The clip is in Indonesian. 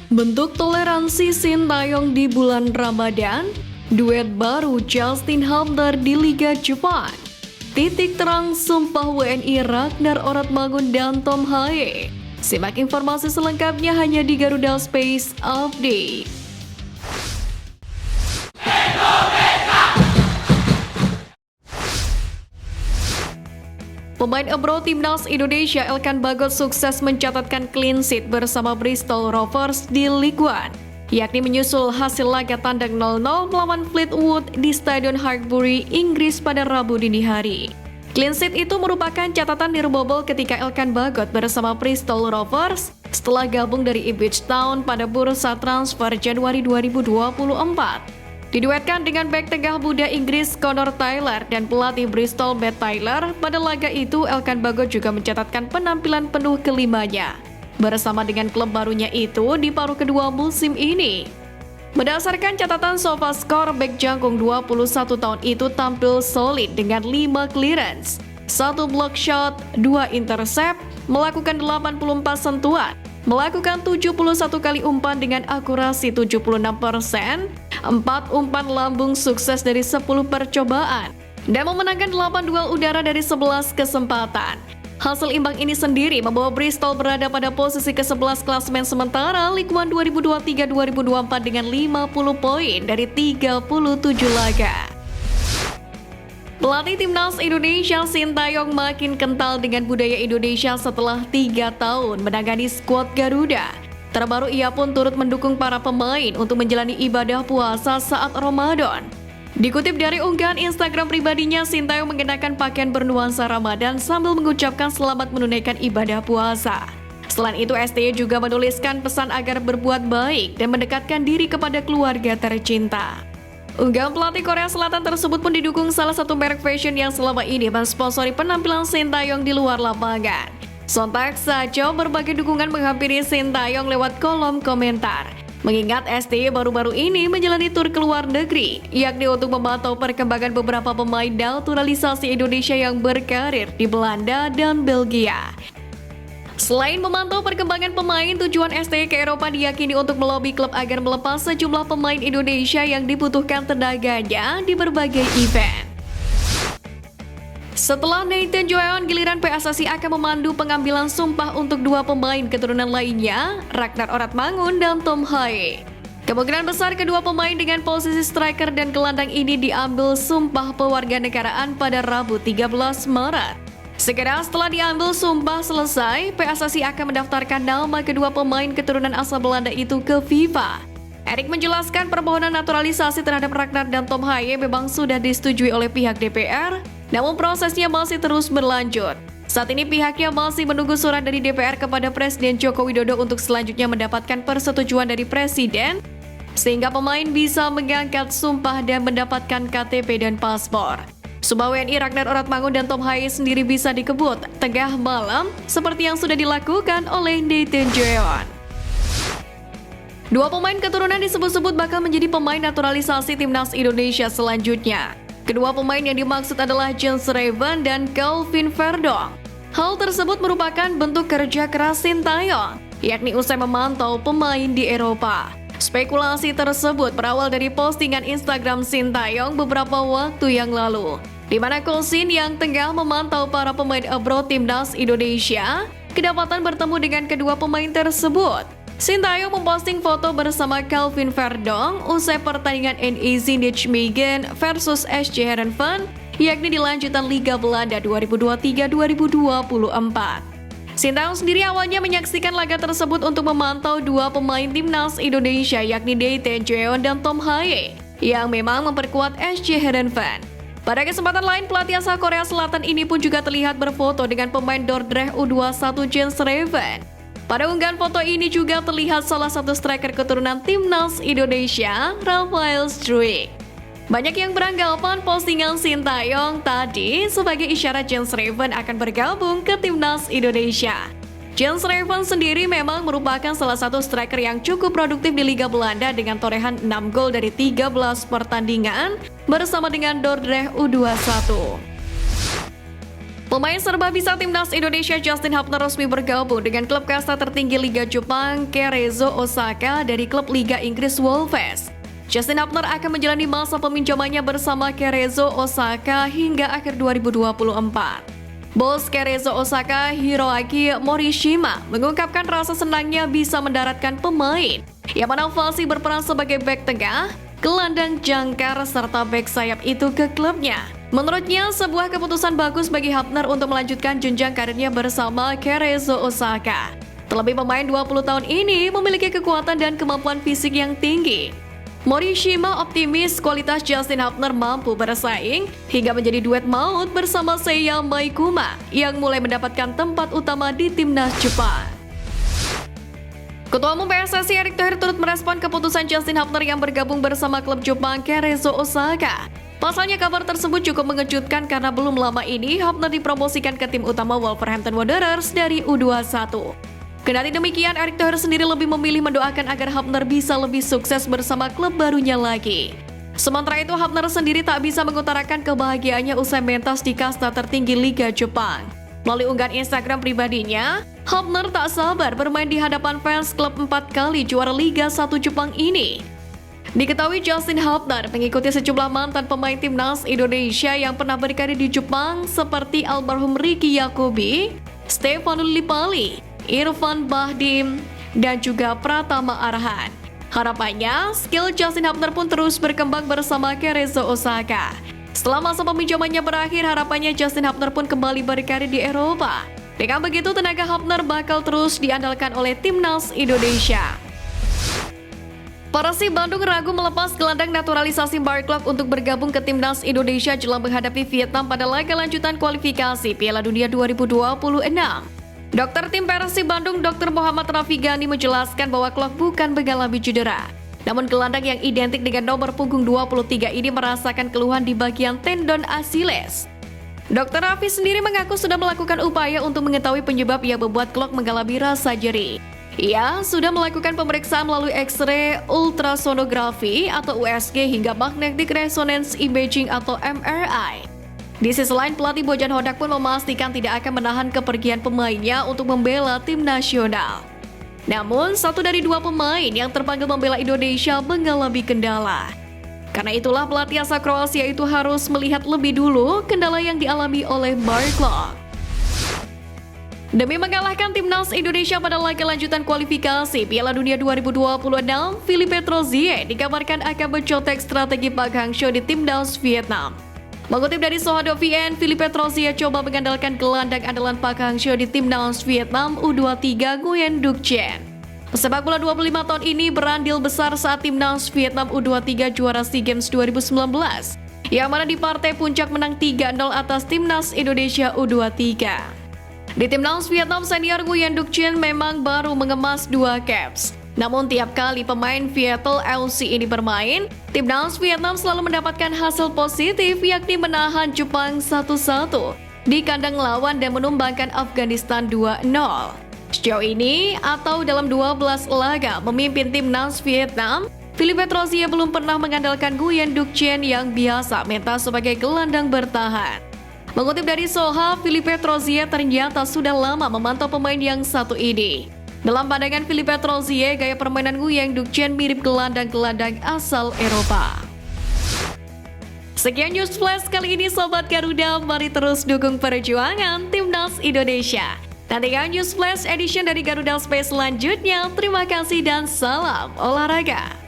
Bentuk toleransi Sintayong di bulan Ramadan, duet baru Justin Hubner di Liga Jepang, titik terang sumpah WNI Ragnar Oratmangun dan Tom Haye. Simak informasi selengkapnya hanya di Garuda Space Update. Pemain abroad Timnas Indonesia Elkan Bagot sukses mencatatkan clean sheet bersama Bristol Rovers di Ligue 1, yakni menyusul hasil laga tandang 0-0 melawan Fleetwood di Stadion Highbury, Inggris pada Rabu dini hari. Clean sheet itu merupakan catatan nirobobol ketika Elkan Bagot bersama Bristol Rovers setelah gabung dari Ipswich Town pada bursa transfer Januari 2024. Diduetkan dengan bek tengah muda Inggris Connor Taylor dan pelatih Bristol Matt Taylor, pada laga itu Elkan Bagot juga mencatatkan penampilan penuh kelimanya bersama dengan klub barunya itu di paruh kedua musim ini. Berdasarkan catatan SofaScore, bek jangkung 21 tahun itu tampil solid dengan 5 clearance, 1 block shot, 2 intercept, melakukan 84 sentuhan, melakukan 71 kali umpan dengan akurasi 76%, 4 umpan lambung sukses dari 10 percobaan, dan memenangkan 8 duel udara dari 11 kesempatan. Hasil imbang ini sendiri membawa Bristol berada pada posisi ke-11 klasemen sementara Ligue 1 2023-2024 dengan 50 poin dari 37 laga. Pelatih Timnas Indonesia Sintayong makin kental dengan budaya Indonesia setelah 3 tahun menangani skuad Garuda. Terbaru ia pun turut mendukung para pemain untuk menjalani ibadah puasa saat Ramadan. Dikutip dari unggahan Instagram pribadinya, Sintayong mengenakan pakaian bernuansa Ramadan sambil mengucapkan selamat menunaikan ibadah puasa. Selain itu, STY juga menuliskan pesan agar berbuat baik dan mendekatkan diri kepada keluarga tercinta. Unggahan pelatih Korea Selatan tersebut pun didukung salah satu merek fashion yang selama ini mensponsori penampilan Sintayong di luar lapangan. Sontak saja berbagai dukungan menghampiri Sintayong lewat kolom komentar. Mengingat STY baru-baru ini menjalani tur ke luar negeri, yakni untuk memantau perkembangan beberapa pemain naturalisasi Indonesia yang berkarir di Belanda dan Belgia. Selain memantau perkembangan pemain, tujuan STY ke Eropa diyakini untuk melobi klub agar melepas sejumlah pemain Indonesia yang dibutuhkan tenaganya di berbagai event. Setelah Nathan Joeon, giliran PSSI akan memandu pengambilan sumpah untuk 2 pemain keturunan lainnya, Ragnar Oratmangun dan Tom Haye. Kemungkinan besar kedua pemain dengan posisi striker dan gelandang ini diambil sumpah pewarganegaraan pada Rabu 13 Maret. Segera setelah diambil sumpah selesai, PSSI akan mendaftarkan nama kedua pemain keturunan asal Belanda itu ke FIFA. Erik menjelaskan permohonan naturalisasi terhadap Ragnar dan Tom Haye memang sudah disetujui oleh pihak DPR, namun prosesnya masih terus berlanjut. Saat ini pihaknya masih menunggu surat dari DPR kepada Presiden Joko Widodo untuk selanjutnya mendapatkan persetujuan dari Presiden, sehingga pemain bisa mengangkat sumpah dan mendapatkan KTP dan paspor. Sumpah WNI Ragnar Oratmangun dan Tom Haye sendiri bisa dikebut tengah malam, seperti yang sudah dilakukan oleh Nathan Joeon. 2 pemain keturunan disebut-sebut bakal menjadi pemain naturalisasi Timnas Indonesia selanjutnya. Kedua pemain yang dimaksud adalah Jens Reven dan Calvin Verdong. Hal tersebut merupakan bentuk kerja keras Sintayong, yakni usai memantau pemain di Eropa. Spekulasi tersebut berawal dari postingan Instagram Sintayong beberapa waktu yang lalu, di mana Kosin yang tengah memantau para pemain abroad Timnas Indonesia kedapatan bertemu dengan kedua pemain tersebut. Sintayong memposting foto bersama Calvin Verdong usai pertandingan NEC Nijmegen versus SC Heerenveen, yakni di lanjutan Liga Belanda 2023-2024. Sintayong sendiri awalnya menyaksikan laga tersebut untuk memantau 2 pemain Timnas Indonesia, yakni Nathan Joeon dan Tom Haye, yang memang memperkuat SC Heerenveen. Pada kesempatan lain, pelatih asal Korea Selatan ini pun juga terlihat berfoto dengan pemain Dordrecht U21 Jens Reven. Pada unggahan foto ini juga terlihat salah satu striker keturunan Timnas Indonesia, Rafael Struijk. Banyak yang beranggapan postingan Sintayong tadi sebagai isyarat Jens Reven akan bergabung ke Timnas Indonesia. Jens Reven sendiri memang merupakan salah satu striker yang cukup produktif di Liga Belanda dengan torehan 6 gol dari 13 pertandingan bersama dengan Dordrecht U21. Pemain serba bisa timnas Indonesia Justin Hapner resmi bergabung dengan klub kasta tertinggi Liga Jepang Cerezo Osaka dari klub Liga Inggris Wolves. Justin Hapner akan menjalani masa peminjamannya bersama Cerezo Osaka hingga akhir 2024. Bos Cerezo Osaka Hiroaki Morishima mengungkapkan rasa senangnya bisa mendaratkan pemain yang mana Fasih berperan sebagai bek tengah, gelandang jangkar serta bek sayap itu ke klubnya. Menurutnya, sebuah keputusan bagus bagi Hapner untuk melanjutkan jenjang karirnya bersama Cerezo Osaka. Terlebih pemain 20 tahun ini memiliki kekuatan dan kemampuan fisik yang tinggi. Morishima optimis kualitas Justin Hapner mampu bersaing hingga menjadi duet maut bersama Seiya Maikuma yang mulai mendapatkan tempat utama di timnas Jepang. Ketua Umum PSSI Erick Thohir turut merespon keputusan Justin Hapner yang bergabung bersama klub Jepang Cerezo Osaka. Pasalnya kabar tersebut cukup mengejutkan karena belum lama ini Hapner dipromosikan ke tim utama Wolverhampton Wanderers dari U21. Kendati demikian, Erick Thohir sendiri lebih memilih mendoakan agar Hapner bisa lebih sukses bersama klub barunya lagi. Sementara itu, Hapner sendiri tak bisa mengutarakan kebahagiaannya usai mentas di kasta tertinggi Liga Jepang. Melalui unggahan Instagram pribadinya, Hapner tak sabar bermain di hadapan fans klub 4 kali juara Liga 1 Jepang ini. Diketahui Justin Hapner mengikuti sejumlah mantan pemain timnas Indonesia yang pernah berkarir di Jepang seperti almarhum Ricky Yakobi, Stefano Lillipali, Irfan Bahdim, dan juga Pratama Arhan. Harapannya, skill Justin Hapner pun terus berkembang bersama Cerezo Osaka. Setelah masa peminjamannya berakhir, harapannya Justin Hapner pun kembali berkarir di Eropa. Dengan begitu, tenaga Hapner bakal terus diandalkan oleh timnas Indonesia. Persib Bandung ragu melepas gelandang naturalisasi Mark Klok untuk bergabung ke timnas Indonesia jelang menghadapi Vietnam pada laga lanjutan kualifikasi Piala Dunia 2026. Dokter tim Persib Bandung Dr. Muhammad Rafi Gani menjelaskan bahwa Klok bukan mengalami cedera. Namun gelandang yang identik dengan nomor punggung 23 ini merasakan keluhan di bagian tendon Achilles. Dr. Rafi sendiri mengaku sudah melakukan upaya untuk mengetahui penyebab yang membuat Klok mengalami rasa nyeri. Ia sudah melakukan pemeriksaan melalui X-ray ultrasonografi atau USG hingga magnetic resonance imaging atau MRI. Di sisi lain, pelatih Bojan Hodak pun memastikan tidak akan menahan kepergian pemainnya untuk membela tim nasional. Namun, satu dari dua pemain yang terpanggil membela Indonesia mengalami kendala. Karena itulah pelatih asal Kroasia itu harus melihat lebih dulu kendala yang dialami oleh Mark Klok. Demi mengalahkan timnas Indonesia pada laga lanjutan kualifikasi Piala Dunia 2026, Philippe Troussier dikabarkan akan mencontek strategi Park Hang-seo di timnas Vietnam. Mengutip dari Sohado VN, Philippe Troussier coba mengandalkan gelandang andalan Park Hang-seo di timnas Vietnam U23 Nguyen Duc Chen. Pesepak bola 25 tahun ini berandil besar saat timnas Vietnam U23 juara SEA Games 2019, yang mana di partai puncak menang 3-0 atas timnas Indonesia U23. Di timnas Vietnam senior Nguyen Duc Chen memang baru mengemas 2 caps. Namun tiap kali pemain Viettel FC ini bermain, timnas Vietnam selalu mendapatkan hasil positif yakni menahan Jepang 1-1 di kandang lawan dan menumbangkan Afghanistan 2-0. Sejauh ini atau dalam 12 laga memimpin timnas Vietnam, Philippe Troussier belum pernah mengandalkan Nguyen Duc Chen yang biasa mentas sebagai gelandang bertahan. Mengutip dari Soha, Philippe Troussier ternyata sudah lama memantau pemain yang satu ini. Dalam pandangan Philippe Troussier, gaya permainan Nguyen Duc Chen mirip gelandang-gelandang asal Eropa. Sekian News Flash kali ini Sobat Garuda, mari terus dukung perjuangan timnas Indonesia. Nantikan News Flash edition dari Garuda Space selanjutnya. Terima kasih dan salam olahraga.